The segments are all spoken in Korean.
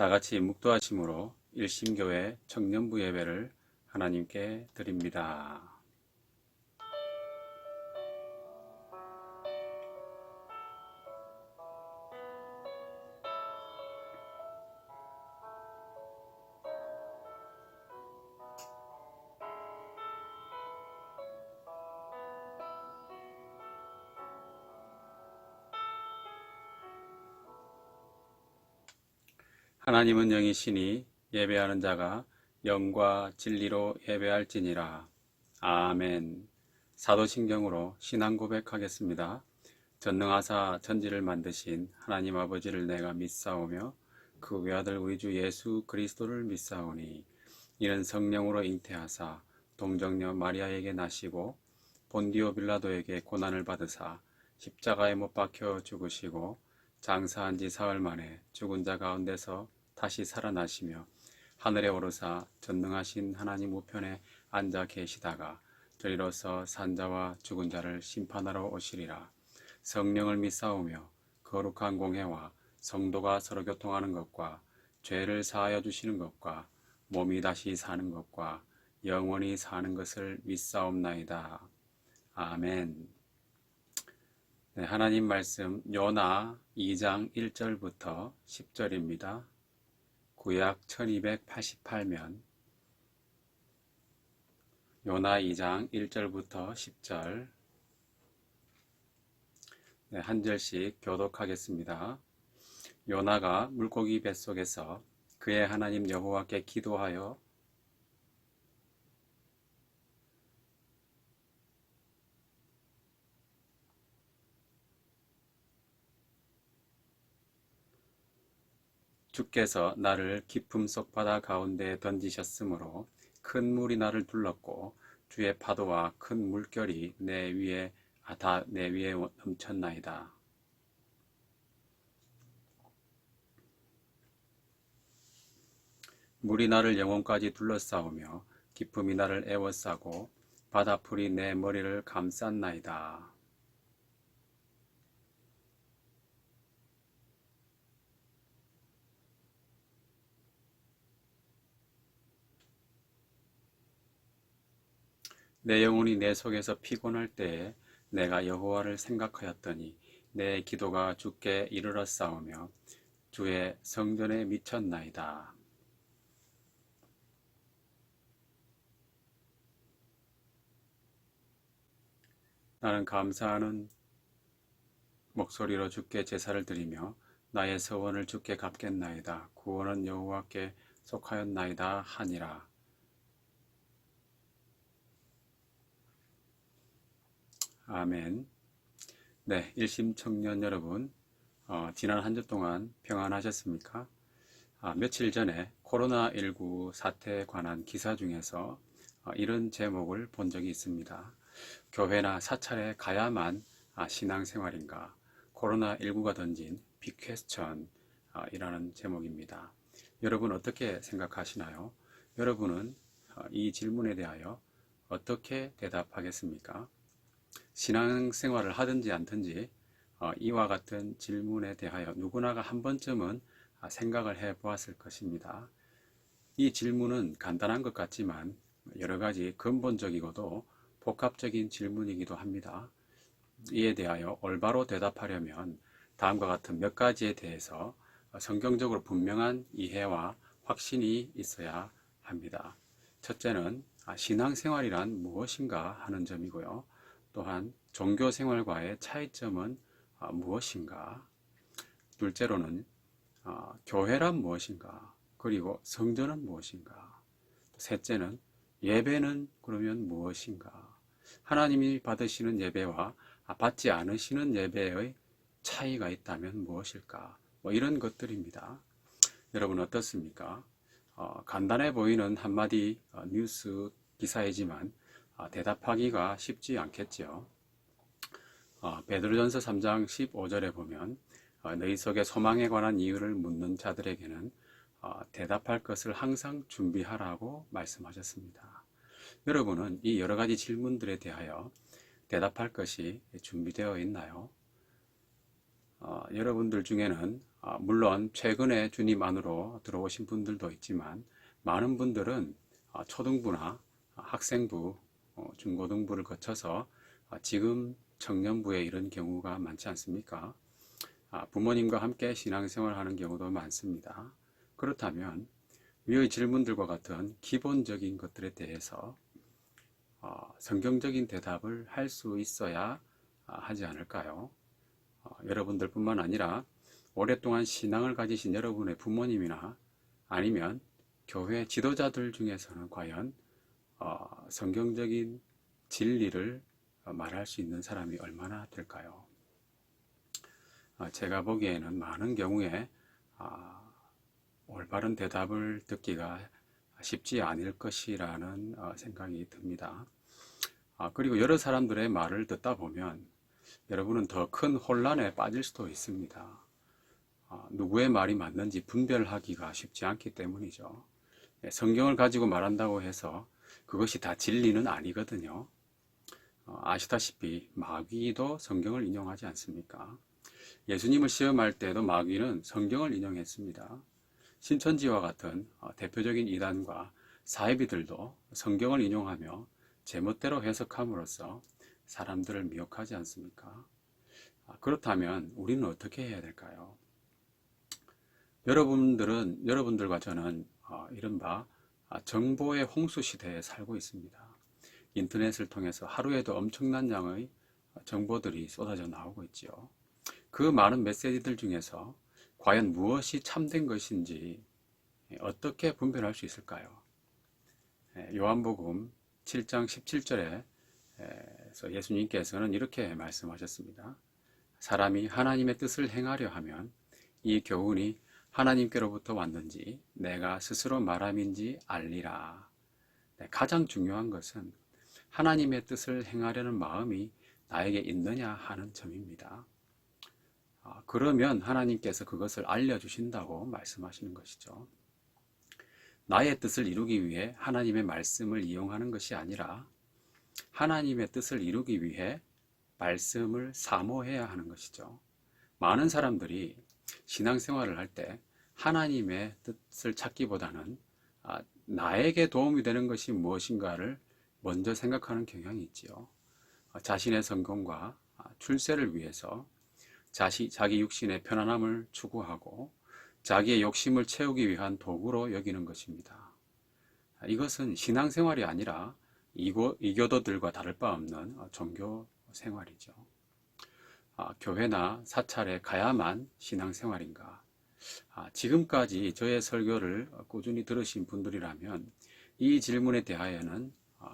다 같이 묵도하심으로 일심교회 청년부 예배를 하나님께 드립니다. 하나님은 영이시니 예배하는 자가 영과 진리로 예배할지니라. 아멘. 사도신경으로 신앙 고백하겠습니다. 전능하사 천지를 만드신 하나님 아버지를 내가 믿사오며 그 외아들 우리 주 예수 그리스도를 믿사오니 이는 성령으로 잉태하사 동정녀 마리아에게 나시고 본디오 빌라도에게 고난을 받으사 십자가에 못 박혀 죽으시고 장사한 지 사흘 만에 죽은 자 가운데서 다시 살아나시며 하늘에 오르사 전능하신 하나님 우편에 앉아 계시다가 저리로서 산자와 죽은 자를 심판하러 오시리라. 성령을 믿사오며 거룩한 공회와 성도가 서로 교통하는 것과 죄를 사하여 주시는 것과 몸이 다시 사는 것과 영원히 사는 것을 믿사옵나이다. 아멘. 네, 하나님 말씀 요나 2장 1절부터 10절입니다. 구약 1288면 요나 2장 1절부터 10절 네, 한 절씩 교독하겠습니다. 요나가 물고기 뱃속에서 그의 하나님 여호와께 기도하여 주께서 나를 깊음 속 바다 가운데에 던지셨으므로 큰 물이 나를 둘렀고 주의 파도와 큰 물결이 내 위에 넘쳤나이다. 물이 나를 영혼까지 둘러싸우며 깊음이 나를 에워싸고 바다풀이 내 머리를 감쌌나이다. 내 영혼이 내 속에서 피곤할 때에 내가 여호와를 생각하였더니 내 기도가 주께 이르렀사오며 주의 성전에 미쳤나이다. 나는 감사하는 목소리로 주께 제사를 드리며 나의 서원을 주께 갚겠나이다. 구원은 여호와께 속하였나이다 하니라. 아멘. 네, 일심 청년 여러분, 지난 한 주 동안 평안하셨습니까? 며칠 전에 코로나19 사태에 관한 기사 중에서 이런 제목을 본 적이 있습니다. 교회나 사찰에 가야만 신앙생활인가? 코로나19가 던진 빅퀘스천 이라는 제목입니다. 여러분 어떻게 생각하시나요? 여러분은 이 질문에 대하여 어떻게 대답하겠습니까? 신앙생활을 하든지 않든지 이와 같은 질문에 대하여 누구나가 한 번쯤은 생각을 해 보았을 것입니다. 이 질문은 간단한 것 같지만 여러 가지 근본적이고도 복합적인 질문이기도 합니다. 이에 대하여 올바로 대답하려면 다음과 같은 몇 가지에 대해서 성경적으로 분명한 이해와 확신이 있어야 합니다. 첫째는 신앙생활이란 무엇인가 하는 점이고요. 또한 종교생활과의 차이점은 무엇인가? 둘째로는 교회란 무엇인가? 그리고 성전은 무엇인가? 셋째는 예배는 그러면 무엇인가? 하나님이 받으시는 예배와 받지 않으시는 예배의 차이가 있다면 무엇일까? 이런 것들입니다. 여러분 어떻습니까? 간단해 보이는 한마디 뉴스 기사이지만 대답하기가 쉽지 않겠죠. 베드로전서 3장 15절에 보면 너희 속에 소망에 관한 이유를 묻는 자들에게는 대답할 것을 항상 준비하라고 말씀하셨습니다. 여러분은 이 여러 가지 질문들에 대하여 대답할 것이 준비되어 있나요? 여러분들 중에는 물론 최근에 주님 안으로 들어오신 분들도 있지만 많은 분들은 초등부나 학생부, 중고등부를 거쳐서 지금 청년부에 이런 경우가 많지 않습니까? 부모님과 함께 신앙생활을 하는 경우도 많습니다. 그렇다면 위의 질문들과 같은 기본적인 것들에 대해서 성경적인 대답을 할 수 있어야 하지 않을까요? 여러분들뿐만 아니라 오랫동안 신앙을 가지신 여러분의 부모님이나 아니면 교회 지도자들 중에서는 과연 성경적인 진리를 말할 수 있는 사람이 얼마나 될까요? 제가 보기에는 많은 경우에 올바른 대답을 듣기가 쉽지 않을 것이라는 생각이 듭니다. 그리고 여러 사람들의 말을 듣다 보면 여러분은 더 큰 혼란에 빠질 수도 있습니다. 누구의 말이 맞는지 분별하기가 쉽지 않기 때문이죠. 성경을 가지고 말한다고 해서 그것이 다 진리는 아니거든요. 아시다시피 마귀도 성경을 인용하지 않습니까? 예수님을 시험할 때도 마귀는 성경을 인용했습니다. 신천지와 같은 대표적인 이단과 사이비들도 성경을 인용하며 제멋대로 해석함으로써 사람들을 미혹하지 않습니까? 그렇다면 우리는 어떻게 해야 될까요? 여러분들과 저는 이른바 정보의 홍수 시대에 살고 있습니다. 인터넷을 통해서 하루에도 엄청난 양의 정보들이 쏟아져 나오고 있지요. 그 많은 메시지들 중에서 과연 무엇이 참된 것인지 어떻게 분별할 수 있을까요? 요한복음 7장 17절에 예수님께서는 이렇게 말씀하셨습니다. 사람이 하나님의 뜻을 행하려 하면 이 교훈이 하나님께로부터 왔는지 내가 스스로 말함인지 알리라. 가장 중요한 것은 하나님의 뜻을 행하려는 마음이 나에게 있느냐 하는 점입니다. 그러면 하나님께서 그것을 알려주신다고 말씀하시는 것이죠. 나의 뜻을 이루기 위해 하나님의 말씀을 이용하는 것이 아니라 하나님의 뜻을 이루기 위해 말씀을 사모해야 하는 것이죠. 많은 사람들이 신앙생활을 할 때 하나님의 뜻을 찾기보다는 나에게 도움이 되는 것이 무엇인가를 먼저 생각하는 경향이 있지요. 자신의 성공과 출세를 위해서 자기 육신의 편안함을 추구하고 자기의 욕심을 채우기 위한 도구로 여기는 것입니다. 이것은 신앙생활이 아니라 이교도들과 다를 바 없는 종교 생활이죠. 교회나 사찰에 가야만 신앙생활인가? 지금까지 저의 설교를 꾸준히 들으신 분들이라면 이 질문에 대하여는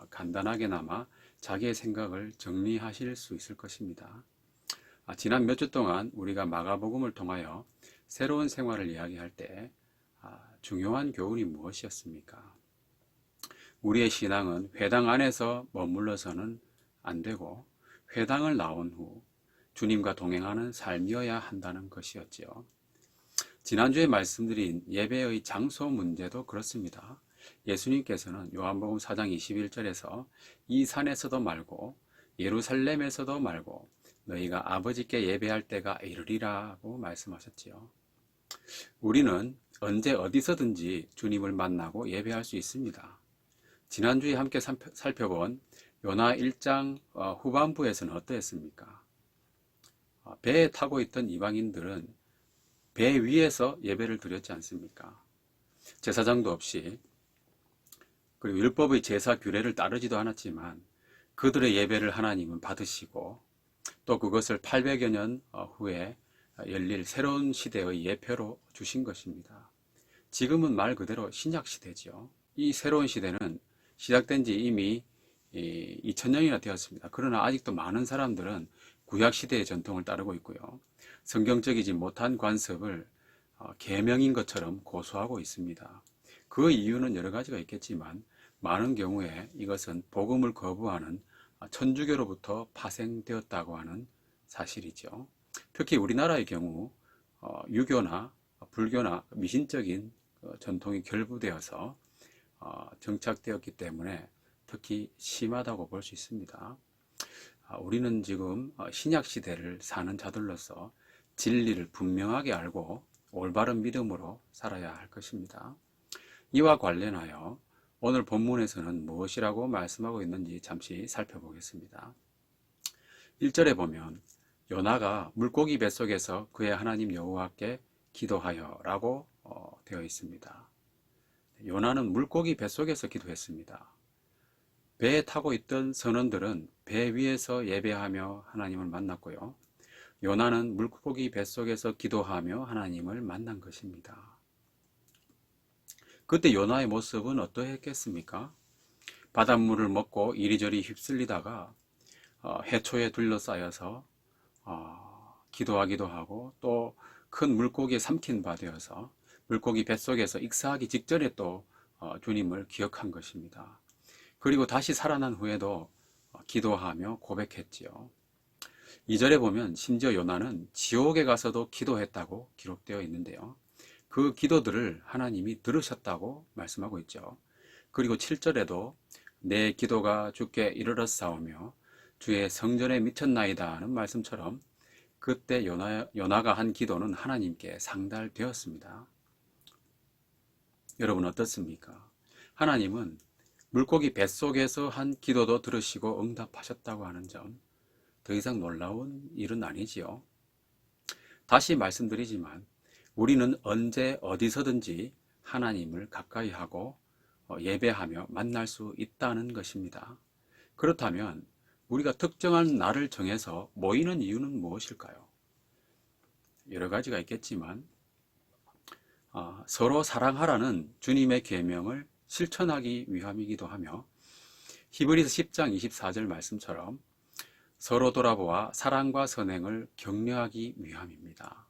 간단하게나마 자기의 생각을 정리하실 수 있을 것입니다. 지난 몇 주 동안 우리가 마가복음을 통하여 새로운 생활을 이야기할 때 중요한 교훈이 무엇이었습니까? 우리의 신앙은 회당 안에서 머물러서는 안 되고 회당을 나온 후 주님과 동행하는 삶이어야 한다는 것이었지요. 지난주에 말씀드린 예배의 장소 문제도 그렇습니다. 예수님께서는 요한복음 4장 21절에서 이 산에서도 말고 예루살렘에서도 말고 너희가 아버지께 예배할 때가 이르리라고 말씀하셨지요. 우리는 언제 어디서든지 주님을 만나고 예배할 수 있습니다. 지난주에 함께 살펴본 요나 1장 후반부에서는 어떠했습니까? 배에 타고 있던 이방인들은 배 위에서 예배를 드렸지 않습니까? 제사장도 없이, 그리고 율법의 제사 규례를 따르지도 않았지만 그들의 예배를 하나님은 받으시고 또 그것을 800여 년 후에 열릴 새로운 시대의 예표로 주신 것입니다. 지금은 말 그대로 신약 시대죠. 이 새로운 시대는 시작된 지 이미 2000년이나 되었습니다. 그러나 아직도 많은 사람들은 구약 시대의 전통을 따르고 있고요. 성경적이지 못한 관습을 계명인 것처럼 고수하고 있습니다. 그 이유는 여러 가지가 있겠지만 많은 경우에 이것은 복음을 거부하는 천주교로부터 파생되었다고 하는 사실이죠. 특히 우리나라의 경우 유교나 불교나 미신적인 전통이 결부되어서 정착되었기 때문에 특히 심하다고 볼 수 있습니다. 우리는 지금 신약 시대를 사는 자들로서 진리를 분명하게 알고 올바른 믿음으로 살아야 할 것입니다. 이와 관련하여 오늘 본문에서는 무엇이라고 말씀하고 있는지 잠시 살펴보겠습니다. 1절에 보면 요나가 물고기 뱃속에서 그의 하나님 여호와께 기도하여 라고 되어 있습니다. 요나는 물고기 뱃속에서 기도했습니다. 배에 타고 있던 선원들은 배 위에서 예배하며 하나님을 만났고요. 요나는 물고기 뱃속에서 기도하며 하나님을 만난 것입니다. 그때 요나의 모습은 어떠했겠습니까? 바닷물을 먹고 이리저리 휩쓸리다가 해초에 둘러싸여서 기도하기도 하고 또 큰 물고기에 삼킨 바 되어서 물고기 뱃속에서 익사하기 직전에 또 주님을 기억한 것입니다. 그리고 다시 살아난 후에도 기도하며 고백했지요. 2절에 보면 심지어 요나는 지옥에 가서도 기도했다고 기록되어 있는데요. 그 기도들을 하나님이 들으셨다고 말씀하고 있죠. 그리고 7절에도 내 기도가 주께 이르렀사오며 주의 성전에 미쳤나이다 하는 말씀처럼 그때 요나가 한 기도는 하나님께 상달되었습니다. 여러분 어떻습니까? 하나님은 물고기 뱃속에서 한 기도도 들으시고 응답하셨다고 하는 점, 더 이상 놀라운 일은 아니지요. 다시 말씀드리지만 우리는 언제 어디서든지 하나님을 가까이 하고 예배하며 만날 수 있다는 것입니다. 그렇다면 우리가 특정한 날을 정해서 모이는 이유는 무엇일까요? 여러 가지가 있겠지만 서로 사랑하라는 주님의 계명을 실천하기 위함이기도 하며 히브리서 10장 24절 말씀처럼 서로 돌아보아 사랑과 선행을 격려하기 위함입니다.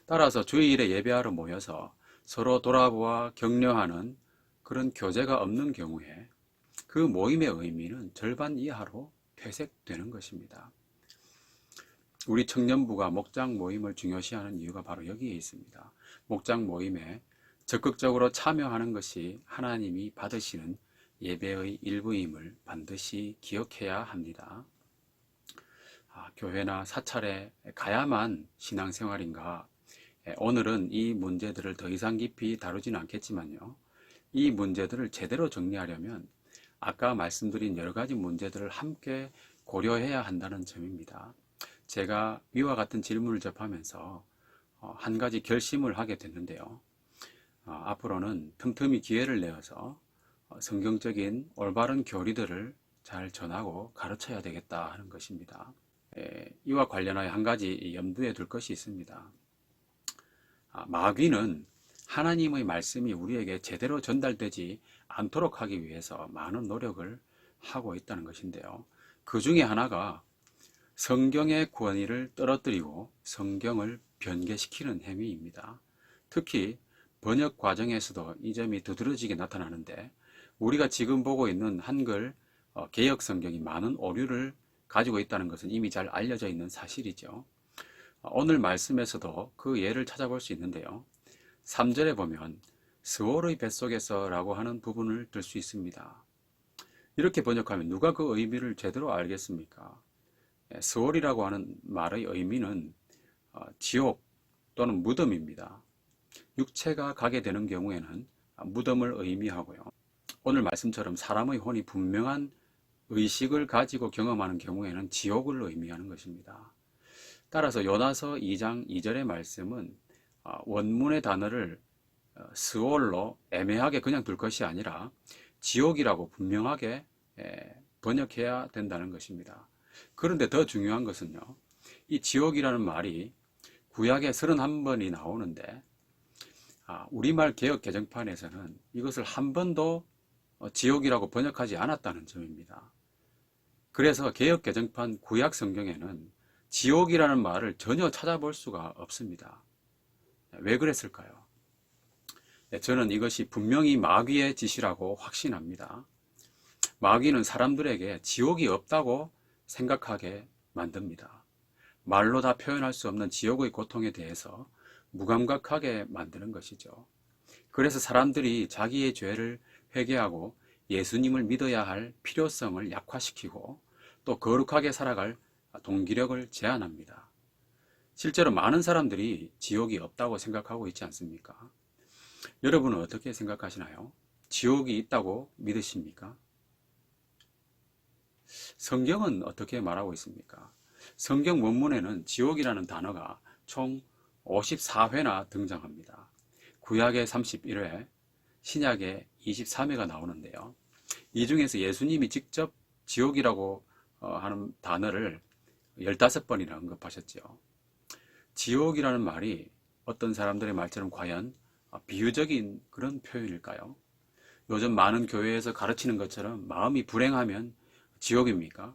따라서 주일에 예배하러 모여서 서로 돌아보아 격려하는 그런 교제가 없는 경우에 그 모임의 의미는 절반 이하로 퇴색되는 것입니다. 우리 청년부가 목장 모임을 중요시하는 이유가 바로 여기에 있습니다. 목장 모임에 적극적으로 참여하는 것이 하나님이 받으시는 예배의 일부임을 반드시 기억해야 합니다. 교회나 사찰에 가야만 신앙생활인가? 오늘은 이 문제들을 더 이상 깊이 다루지는 않겠지만요. 이 문제들을 제대로 정리하려면 아까 말씀드린 여러 가지 문제들을 함께 고려해야 한다는 점입니다. 제가 위와 같은 질문을 접하면서 한 가지 결심을 하게 됐는데요. 앞으로는 틈틈이 기회를 내어서 성경적인 올바른 교리들을 잘 전하고 가르쳐야 되겠다 하는 것입니다. 이와 관련하여 한 가지 염두에 둘 것이 있습니다. 마귀는 하나님의 말씀이 우리에게 제대로 전달되지 않도록 하기 위해서 많은 노력을 하고 있다는 것인데요. 그 중에 하나가 성경의 권위를 떨어뜨리고 성경을 변개시키는 행위입니다. 특히 번역 과정에서도 이 점이 두드러지게 나타나는데 우리가 지금 보고 있는 한글 개역 성경이 많은 오류를 가지고 있다는 것은 이미 잘 알려져 있는 사실이죠. 오늘 말씀에서도 그 예를 찾아볼 수 있는데요. 3절에 보면 스월의 뱃속에서 라고 하는 부분을 들 수 있습니다. 이렇게 번역하면 누가 그 의미를 제대로 알겠습니까? 스월이라고 하는 말의 의미는 지옥 또는 무덤입니다. 육체가 가게 되는 경우에는 무덤을 의미하고요. 오늘 말씀처럼 사람의 혼이 분명한 의식을 가지고 경험하는 경우에는 지옥을 의미하는 것입니다. 따라서 요나서 2장 2절의 말씀은 원문의 단어를 스올로 애매하게 그냥 둘 것이 아니라 지옥이라고 분명하게 번역해야 된다는 것입니다. 그런데 더 중요한 것은요. 이 지옥이라는 말이 구약에 31번이 나오는데 우리말 개역 개정판에서는 이것을 한 번도 지옥이라고 번역하지 않았다는 점입니다. 그래서 개역 개정판 구약 성경에는 지옥이라는 말을 전혀 찾아볼 수가 없습니다. 왜 그랬을까요? 저는 이것이 분명히 마귀의 짓이라고 확신합니다. 마귀는 사람들에게 지옥이 없다고 생각하게 만듭니다. 말로 다 표현할 수 없는 지옥의 고통에 대해서 무감각하게 만드는 것이죠. 그래서 사람들이 자기의 죄를 회개하고 예수님을 믿어야 할 필요성을 약화시키고 또 거룩하게 살아갈 동기력을 제한합니다. 실제로 많은 사람들이 지옥이 없다고 생각하고 있지 않습니까? 여러분은 어떻게 생각하시나요? 지옥이 있다고 믿으십니까? 성경은 어떻게 말하고 있습니까? 성경 원문에는 지옥이라는 단어가 총 54회나 등장합니다. 구약의 31회, 신약의 23회가 나오는데요. 이 중에서 예수님이 직접 지옥이라고 하는 단어를 15번이나 언급하셨죠. 지옥이라는 말이 어떤 사람들의 말처럼 과연 비유적인 그런 표현일까요? 요즘 많은 교회에서 가르치는 것처럼 마음이 불행하면 지옥입니까?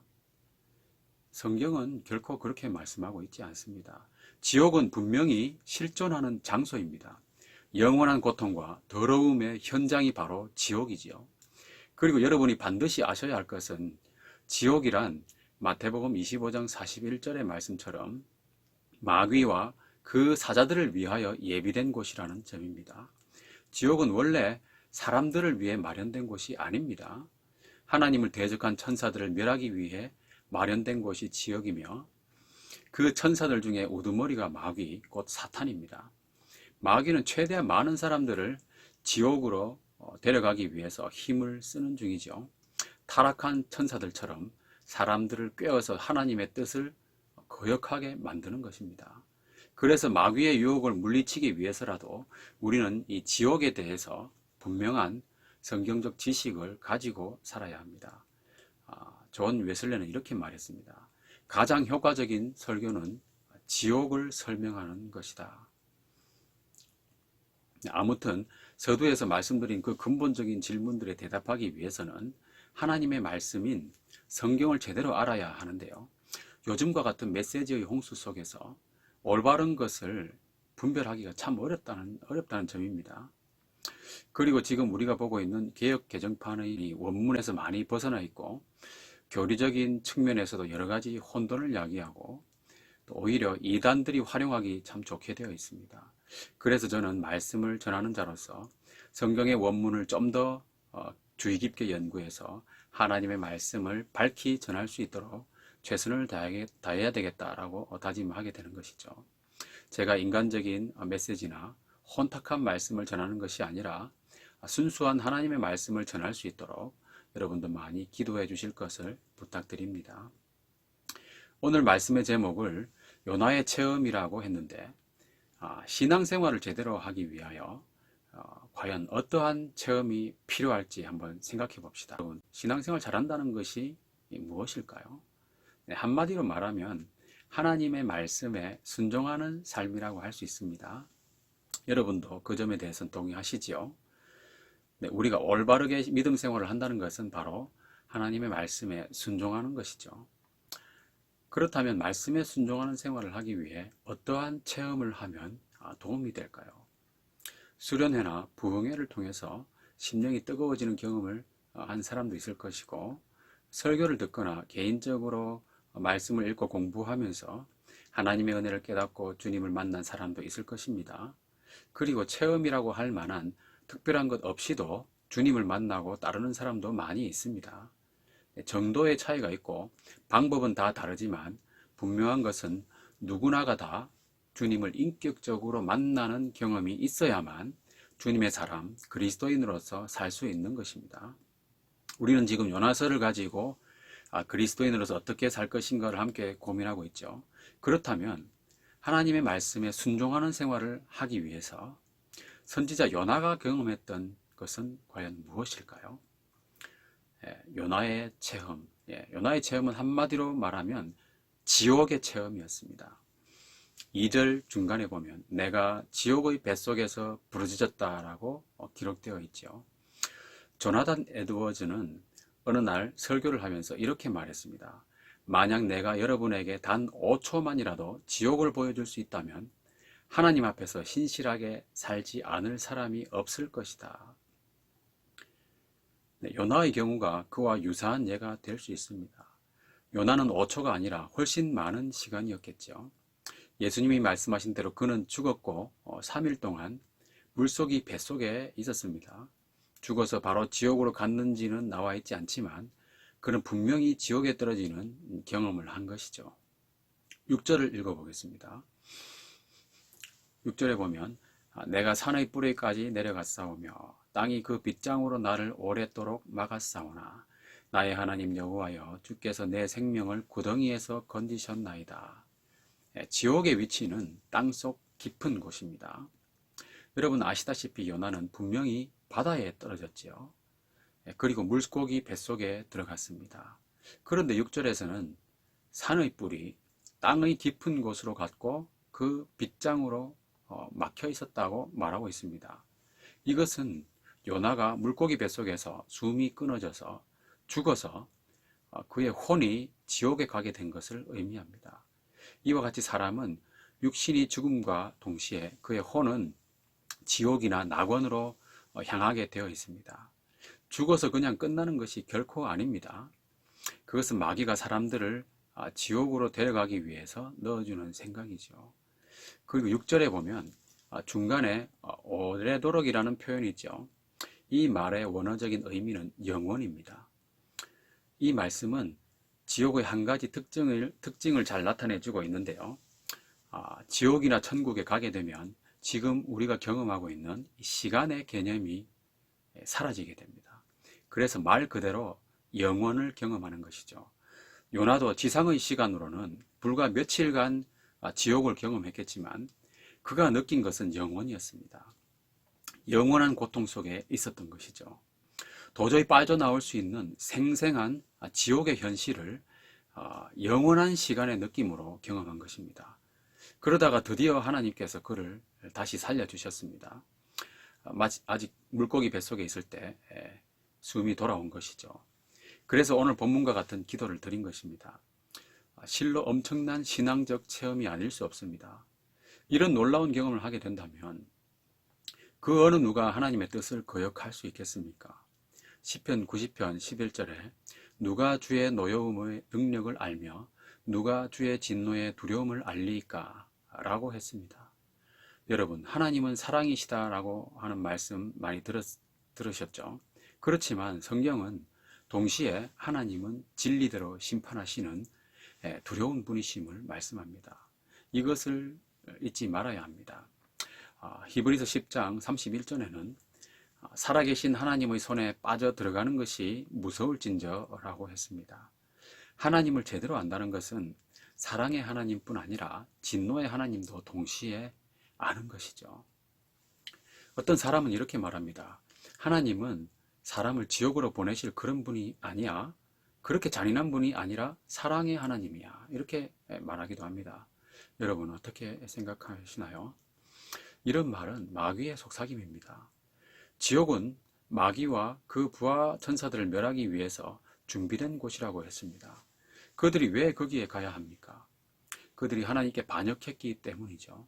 성경은 결코 그렇게 말씀하고 있지 않습니다. 지옥은 분명히 실존하는 장소입니다. 영원한 고통과 더러움의 현장이 바로 지옥이지요. 그리고 여러분이 반드시 아셔야 할 것은 지옥이란 마태복음 25장 41절의 말씀처럼 마귀와 그 사자들을 위하여 예비된 곳이라는 점입니다. 지옥은 원래 사람들을 위해 마련된 곳이 아닙니다. 하나님을 대적한 천사들을 멸하기 위해 마련된 곳이 지옥이며 그 천사들 중에 우두머리가 마귀, 곧 사탄입니다. 마귀는 최대한 많은 사람들을 지옥으로 데려가기 위해서 힘을 쓰는 중이죠. 타락한 천사들처럼 사람들을 꿰어서 하나님의 뜻을 거역하게 만드는 것입니다. 그래서 마귀의 유혹을 물리치기 위해서라도 우리는 이 지옥에 대해서 분명한 성경적 지식을 가지고 살아야 합니다. 존 웨슬레는 이렇게 말했습니다. 가장 효과적인 설교는 지옥을 설명하는 것이다. 아무튼 서두에서 말씀드린 그 근본적인 질문들에 대답하기 위해서는 하나님의 말씀인 성경을 제대로 알아야 하는데요. 요즘과 같은 메시지의 홍수 속에서 올바른 것을 분별하기가 참 어렵다는 점입니다. 그리고 지금 우리가 보고 있는 개역 개정판의 원문에서 많이 벗어나 있고 교리적인 측면에서도 여러 가지 혼돈을 야기하고 또 오히려 이단들이 활용하기 참 좋게 되어 있습니다. 그래서 저는 말씀을 전하는 자로서 성경의 원문을 좀 더 주의 깊게 연구해서 하나님의 말씀을 밝히 전할 수 있도록 최선을 다해야 되겠다라고 다짐하게 되는 것이죠. 제가 인간적인 메시지나 혼탁한 말씀을 전하는 것이 아니라 순수한 하나님의 말씀을 전할 수 있도록 여러분도 많이 기도해 주실 것을 부탁드립니다. 오늘 말씀의 제목을 요나의 체험이라고 했는데 신앙생활을 제대로 하기 위하여 과연 어떠한 체험이 필요할지 한번 생각해 봅시다. 신앙생활 잘한다는 것이 무엇일까요? 네, 한마디로 말하면 하나님의 말씀에 순종하는 삶이라고 할 수 있습니다. 여러분도 그 점에 대해서는 동의하시지요? 네, 우리가 올바르게 믿음 생활을 한다는 것은 바로 하나님의 말씀에 순종하는 것이죠. 그렇다면 말씀에 순종하는 생활을 하기 위해 어떠한 체험을 하면 도움이 될까요? 수련회나 부흥회를 통해서 심령이 뜨거워지는 경험을 한 사람도 있을 것이고, 설교를 듣거나 개인적으로 말씀을 읽고 공부하면서 하나님의 은혜를 깨닫고 주님을 만난 사람도 있을 것입니다. 그리고 체험이라고 할 만한 특별한 것 없이도 주님을 만나고 따르는 사람도 많이 있습니다. 정도의 차이가 있고 방법은 다 다르지만 분명한 것은 누구나가 다 주님을 인격적으로 만나는 경험이 있어야만 주님의 사람, 그리스도인으로서 살 수 있는 것입니다. 우리는 지금 요나서를 가지고 그리스도인으로서 어떻게 살 것인가를 함께 고민하고 있죠. 그렇다면 하나님의 말씀에 순종하는 생활을 하기 위해서 선지자 요나가 경험했던 것은 과연 무엇일까요? 요나의 체험. 요나의 체험은 한마디로 말하면 지옥의 체험이었습니다. 2절 중간에 보면 내가 지옥의 뱃속에서 부르짖었다라고 기록되어 있죠. 조나단 에드워즈는 어느 날 설교를 하면서 이렇게 말했습니다. 만약 내가 여러분에게 단 5초만이라도 지옥을 보여줄 수 있다면 하나님 앞에서 신실하게 살지 않을 사람이 없을 것이다. 네, 요나의 경우가 그와 유사한 예가 될 수 있습니다. 요나는 5초가 아니라 훨씬 많은 시간이었겠죠. 예수님이 말씀하신 대로 그는 죽었고 3일 동안 물속이 뱃속에 있었습니다. 죽어서 바로 지옥으로 갔는지는 나와 있지 않지만 그는 분명히 지옥에 떨어지는 경험을 한 것이죠. 6절을 읽어보겠습니다. 6절에 보면 내가 산의 뿌리까지 내려갔사오며 땅이 그 빗장으로 나를 오랫도록 막았사오나 나의 하나님 여호와여 주께서 내 생명을 구덩이에서 건지셨나이다. 지옥의 위치는 땅속 깊은 곳입니다. 여러분 아시다시피 요나는 분명히 바다에 떨어졌지요. 그리고 물고기 뱃속에 들어갔습니다. 그런데 6절에서는 산의 뿔이 땅의 깊은 곳으로 갔고 그 빗장으로 막혀 있었다고 말하고 있습니다. 이것은 요나가 물고기 뱃속에서 숨이 끊어져서 죽어서 그의 혼이 지옥에 가게 된 것을 의미합니다. 이와 같이 사람은 육신이 죽음과 동시에 그의 혼은 지옥이나 낙원으로 향하게 되어 있습니다. 죽어서 그냥 끝나는 것이 결코 아닙니다. 그것은 마귀가 사람들을 지옥으로 데려가기 위해서 넣어주는 생각이죠. 그리고 6절에 보면 중간에 오래도록이라는 표현이 있죠. 이 말의 원어적인 의미는 영원입니다. 이 말씀은 지옥의 한 가지 특징을 잘 나타내주고 있는데요. 지옥이나 천국에 가게 되면 지금 우리가 경험하고 있는 시간의 개념이 사라지게 됩니다. 그래서 말 그대로 영원을 경험하는 것이죠. 요나도 지상의 시간으로는 불과 며칠간 지옥을 경험했겠지만 그가 느낀 것은 영원이었습니다. 영원한 고통 속에 있었던 것이죠. 도저히 빠져나올 수 있는 생생한 지옥의 현실을 영원한 시간의 느낌으로 경험한 것입니다. 그러다가 드디어 하나님께서 그를 다시 살려주셨습니다. 아직 물고기 뱃속에 있을 때 숨이 돌아온 것이죠. 그래서 오늘 본문과 같은 기도를 드린 것입니다. 실로 엄청난 신앙적 체험이 아닐 수 없습니다. 이런 놀라운 경험을 하게 된다면 그 어느 누가 하나님의 뜻을 거역할 수 있겠습니까? 시편 90편 11절에 누가 주의 노여움의 능력을 알며 누가 주의 진노의 두려움을 알리까? 라고 했습니다. 여러분, 하나님은 사랑이시다라고 하는 말씀 많이 들으셨죠? 그렇지만 성경은 동시에 하나님은 진리대로 심판하시는 두려운 분이심을 말씀합니다. 이것을 잊지 말아야 합니다. 히브리서 10장 31절에는 살아계신 하나님의 손에 빠져 들어가는 것이 무서울진저라고 했습니다. 하나님을 제대로 안다는 것은 사랑의 하나님뿐 아니라 진노의 하나님도 동시에 아는 것이죠. 어떤 사람은 이렇게 말합니다. 하나님은 사람을 지옥으로 보내실 그런 분이 아니야. 그렇게 잔인한 분이 아니라 사랑의 하나님이야. 이렇게 말하기도 합니다. 여러분 어떻게 생각하시나요? 이런 말은 마귀의 속삭임입니다. 지옥은 마귀와 그 부하 천사들을 멸하기 위해서 준비된 곳이라고 했습니다. 그들이 왜 거기에 가야 합니까? 그들이 하나님께 반역했기 때문이죠.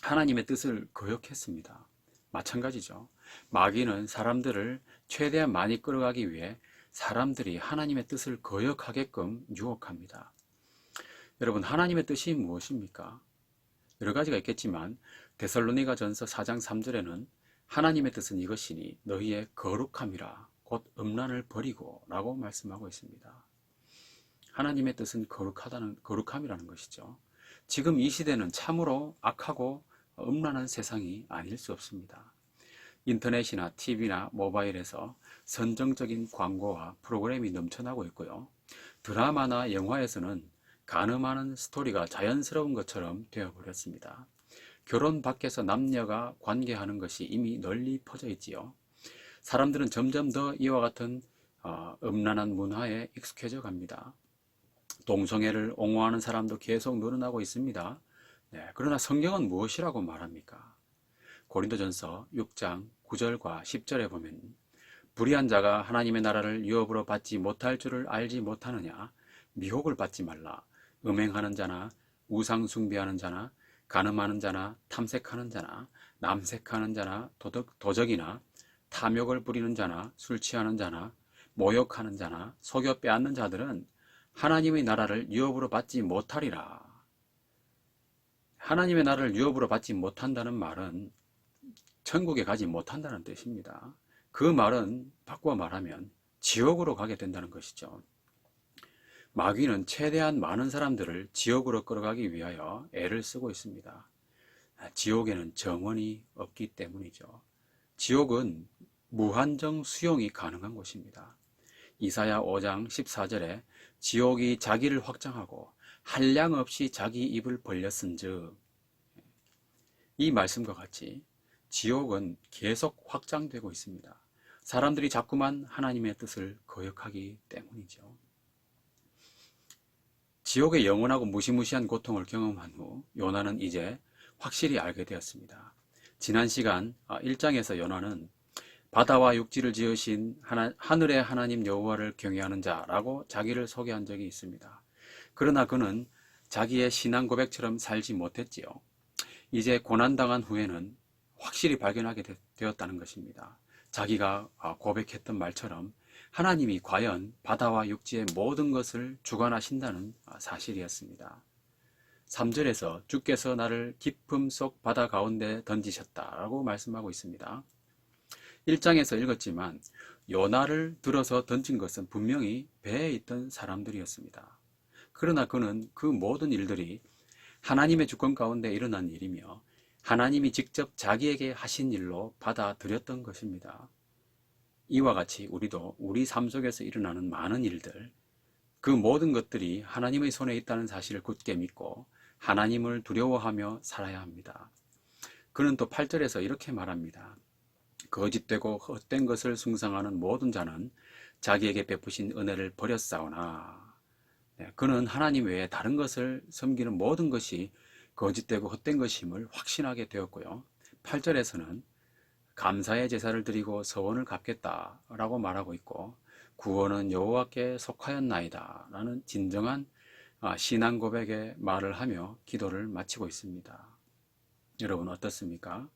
하나님의 뜻을 거역했습니다. 마찬가지죠. 마귀는 사람들을 최대한 많이 끌어가기 위해 사람들이 하나님의 뜻을 거역하게끔 유혹합니다. 여러분, 하나님의 뜻이 무엇입니까? 여러 가지가 있겠지만 데살로니가전서 4장 3절에는 하나님의 뜻은 이것이니 너희의 거룩함이라 곧 음란을 버리고 라고 말씀하고 있습니다. 하나님의 뜻은 거룩함이라는 것이죠. 지금 이 시대는 참으로 악하고 음란한 세상이 아닐 수 없습니다. 인터넷이나 TV나 모바일에서 선정적인 광고와 프로그램이 넘쳐나고 있고요. 드라마나 영화에서는 간음하는 스토리가 자연스러운 것처럼 되어버렸습니다. 결혼 밖에서 남녀가 관계하는 것이 이미 널리 퍼져 있지요. 사람들은 점점 더 이와 같은 음란한 문화에 익숙해져 갑니다. 동성애를 옹호하는 사람도 계속 늘어나고 있습니다. 그러나 성경은 무엇이라고 말합니까? 고린도전서 6장 9절과 10절에 보면 불의한 자가 하나님의 나라를 유업으로 받지 못할 줄을 알지 못하느냐? 미혹을 받지 말라. 음행하는 자나 우상 숭배하는 자나 간음하는 자나 탐색하는 자나 남색하는 자나 도적이나 탐욕을 부리는 자나 술 취하는 자나 모욕하는 자나 속여 빼앗는 자들은 하나님의 나라를 유업으로 받지 못하리라. 하나님의 나라를 유업으로 받지 못한다는 말은 천국에 가지 못한다는 뜻입니다. 그 말은 바꿔 말하면 지옥으로 가게 된다는 것이죠. 마귀는 최대한 많은 사람들을 지옥으로 끌어가기 위하여 애를 쓰고 있습니다. 지옥에는 정원이 없기 때문이죠. 지옥은 무한정 수용이 가능한 곳입니다. 이사야 5장 14절에 지옥이 자기를 확장하고 한량없이 자기 입을 벌렸은즉, 이 말씀과 같이 지옥은 계속 확장되고 있습니다. 사람들이 자꾸만 하나님의 뜻을 거역하기 때문이죠. 지옥의 영원하고 무시무시한 고통을 경험한 후 요나는 이제 확실히 알게 되었습니다. 지난 시간 1장에서 요나는 바다와 육지를 지으신 하늘의 하나님 여호와를 경외하는 자라고 자기를 소개한 적이 있습니다. 그러나 그는 자기의 신앙 고백처럼 살지 못했지요. 이제 고난당한 후에는 확실히 발견하게 되었다는 것입니다. 자기가 고백했던 말처럼 하나님이 과연 바다와 육지의 모든 것을 주관하신다는 사실이었습니다. 3절에서 주께서 나를 깊음 속 바다 가운데 던지셨다라고 말씀하고 있습니다. 1장에서 읽었지만 요나를 들어서 던진 것은 분명히 배에 있던 사람들이었습니다. 그러나 그는 그 모든 일들이 하나님의 주권 가운데 일어난 일이며 하나님이 직접 자기에게 하신 일로 받아들였던 것입니다. 이와 같이 우리도 우리 삶 속에서 일어나는 많은 일들, 그 모든 것들이 하나님의 손에 있다는 사실을 굳게 믿고 하나님을 두려워하며 살아야 합니다. 그는 또 8절에서 이렇게 말합니다. 거짓되고 헛된 것을 숭상하는 모든 자는 자기에게 베푸신 은혜를 버렸사오나, 그는 하나님 외에 다른 것을 섬기는 모든 것이 거짓되고 헛된 것임을 확신하게 되었고요. 8절에서는 감사의 제사를 드리고 서원을 갚겠다라고 말하고 있고, 구원은 여호와께 속하였나이다 라는 진정한 신앙 고백의 말을 하며 기도를 마치고 있습니다. 여러분 어떻습니까?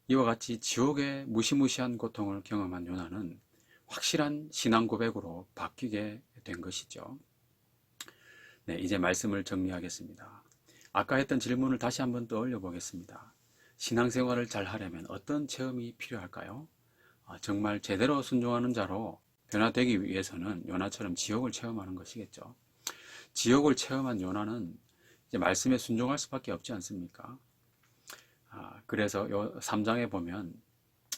이와 같이 지옥의 무시무시한 고통을 경험한 요나는 확실한 신앙 고백으로 바뀌게 된 것이죠. 이제 말씀을 정리하겠습니다. 아까 했던 질문을 다시 한번 떠올려 보겠습니다. 신앙생활을 잘 하려면 어떤 체험이 필요할까요? 정말 제대로 순종하는 자로 변화되기 위해서는 요나처럼 지옥을 체험하는 것이겠죠. 지옥을 체험한 요나는 이제 말씀에 순종할 수밖에 없지 않습니까? 그래서 3장에 보면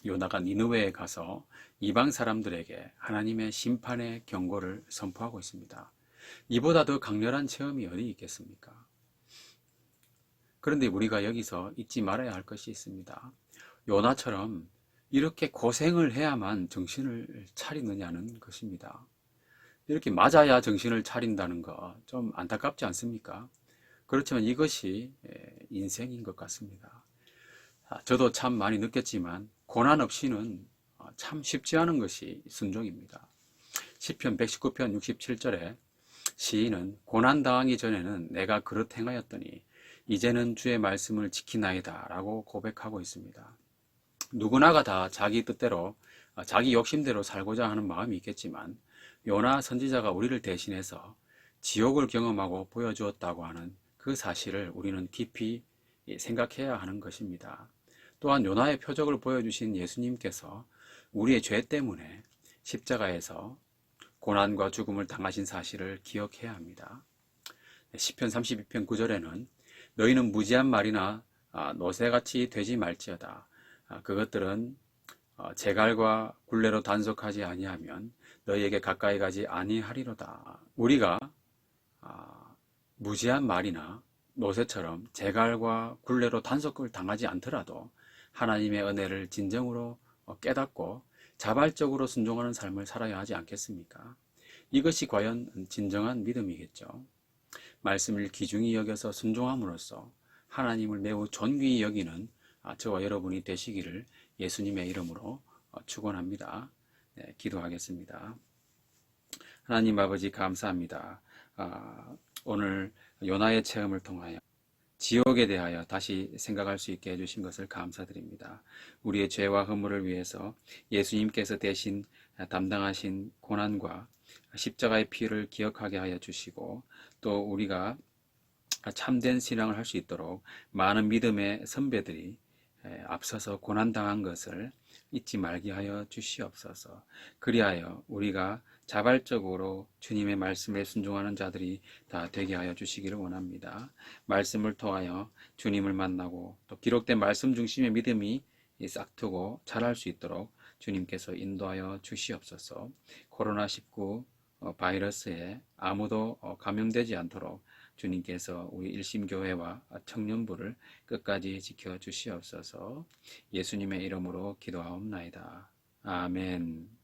요나가 니느웨에 가서 이방 사람들에게 하나님의 심판의 경고를 선포하고 있습니다. 이보다 더 강렬한 체험이 어디 있겠습니까? 그런데 우리가 여기서 잊지 말아야 할 것이 있습니다. 요나처럼 이렇게 고생을 해야만 정신을 차리느냐는 것입니다. 이렇게 맞아야 정신을 차린다는 거 좀 안타깝지 않습니까? 그렇지만 이것이 인생인 것 같습니다. 저도 참 많이 느꼈지만 고난 없이는 참 쉽지 않은 것이 순종입니다. 시편 119편 67절에 시인은 고난 당하기 전에는 내가 그릇 행하였더니 이제는 주의 말씀을 지키나이다 라고 고백하고 있습니다. 누구나가 다 자기 뜻대로 자기 욕심대로 살고자 하는 마음이 있겠지만 요나 선지자가 우리를 대신해서 지옥을 경험하고 보여주었다고 하는 그 사실을 우리는 깊이 생각해야 하는 것입니다. 또한 요나의 표적을 보여주신 예수님께서 우리의 죄 때문에 십자가에서 고난과 죽음을 당하신 사실을 기억해야 합니다. 시편 32편 9절에는 너희는 무지한 말이나 노새같이 되지 말지어다. 그것들은 제갈과 굴레로 단속하지 아니하면 너희에게 가까이 가지 아니하리로다. 우리가 무지한 말이나 노새처럼 제갈과 굴레로 단속을 당하지 않더라도 하나님의 은혜를 진정으로 깨닫고 자발적으로 순종하는 삶을 살아야 하지 않겠습니까? 이것이 과연 진정한 믿음이겠죠. 말씀을 귀중히 여겨서 순종함으로써 하나님을 매우 존귀히 여기는 저와 여러분이 되시기를 예수님의 이름으로 축원합니다. 기도하겠습니다. 하나님 아버지 감사합니다. 오늘 요나의 체험을 통하여 지옥에 대하여 다시 생각할 수 있게 해주신 것을 감사드립니다. 우리의 죄와 허물을 위해서 예수님께서 대신 담당하신 고난과 십자가의 피를 기억하게 하여 주시고, 또 우리가 참된 신앙을 할 수 있도록 많은 믿음의 선배들이 앞서서 고난당한 것을 잊지 말게 하여 주시옵소서. 그리하여 우리가 자발적으로 주님의 말씀에 순종하는 자들이 다 되게 하여 주시기를 원합니다. 말씀을 통하여 주님을 만나고 또 기록된 말씀 중심의 믿음이 싹트고 자랄 수 있도록 주님께서 인도하여 주시옵소서. 코로나19 바이러스에 아무도 감염되지 않도록 주님께서 우리 일심교회와 청년부를 끝까지 지켜 주시옵소서. 예수님의 이름으로 기도하옵나이다. 아멘.